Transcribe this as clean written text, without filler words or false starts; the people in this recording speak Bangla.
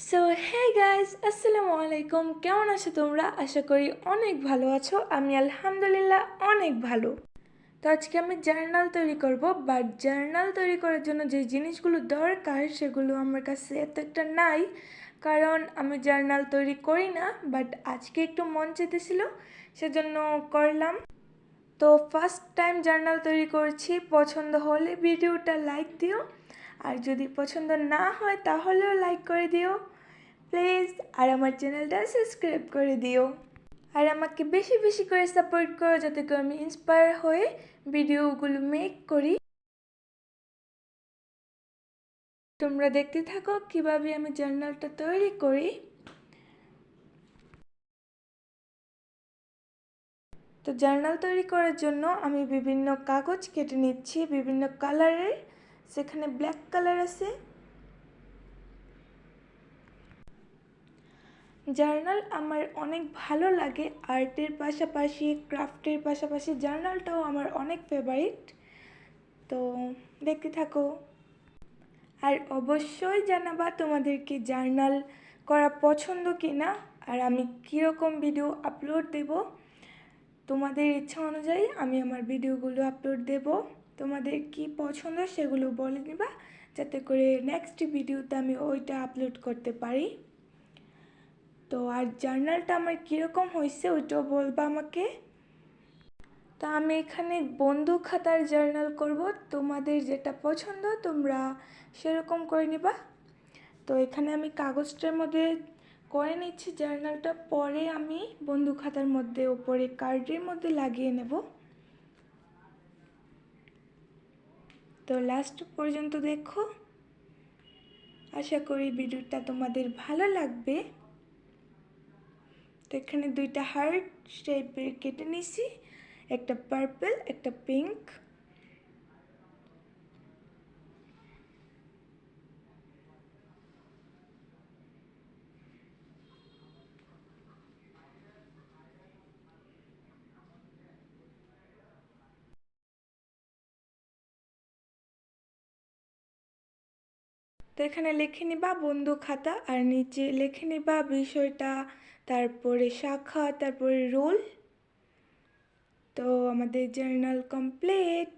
সো হে গাইজ, আসসালামু আলাইকুম। কেমন আছো তোমরা? আশা করি অনেক ভালো আছো। আমি আলহামদুলিল্লাহ অনেক ভালো। তো আজকে আমি জার্নাল তৈরি করব, বাট জার্নাল তৈরি করার জন্য যে জিনিসগুলো দরকার সেগুলো আমার কাছে এত একটা নাই, কারণ আমি জার্নাল তৈরি করি না। বাট আজকে একটু মন চেতেছিল, সেজন্য করলাম। তো ফার্স্ট টাইম জার্নাল তৈরি করছি। পছন্দ হলে ভিডিওটা লাইক দিও, আর যদি পছন্দ না হয় তাহলেও লাইক করে দিও প্লিজ, আর আমার চ্যানেলটা সাবস্ক্রাইব করে দিও। আর আমাকে বেশি বেশি করে সাপোর্ট করো, যাতে করে আমি ইন্সপায়ার হয়ে ভিডিওগুলো মেক করি। তোমরা দেখতে থাকো কিভাবে আমি জার্নালটা তৈরি করি। তো জার্নাল তৈরি করার জন্য আমি বিভিন্ন কাগজ কেটে নিচ্ছি, বিভিন্ন কালারের। সেখানে ব্ল্যাক কালার আছে। জার্নাল আমার অনেক ভালো লাগে। আর্টের পাশাপাশি, ক্রাফটের পাশাপাশি জার্নালটাও আমার অনেক ফেভারিট। তো দেখতে থাকো। আর অবশ্যই জানাবা তোমাদেরকে জার্নাল করা পছন্দ কি না, আর আমি কীরকম ভিডিও আপলোড দেব। তোমাদের ইচ্ছা অনুযায়ী আমি আমার ভিডিওগুলো আপলোড দেব। তোমাদের কি পছন্দ সেগুলো বলে নিবা, যাতে করে নেক্সট ভিডিওতে আমি ওইটা আপলোড করতে পারি। তো আর জার্নালটা আমার কীরকম হয়েছে ওইটাও বলবা আমাকে। তা আমি এখানে বন্ধু খাতার জার্নাল করব। তোমাদের যেটা পছন্দ তোমরা সেরকম করে নিবা। তো এখানে আমি কাগজটার মধ্যে করে নিচ্ছি জার্নালটা, পরে আমি বন্ধু খাতার মধ্যে ওপরে কার্ডের মধ্যে লাগিয়ে নেব। তো লাস্ট পর্যন্ত দেখো, আশা করি ভিডিওটা তোমাদের ভালো লাগবে। তো এখানে দুইটা হার্ট শেপের কেটে নিছি, একটা পার্পল একটা পিঙ্ক। তো এখানে লিখে নিবা বন্ধু খাতা, আর নিচে লিখে নিবা বিষয়টা, তারপরে শাখা, তারপরে রোল। তো আমাদের জার্নাল কমপ্লিট।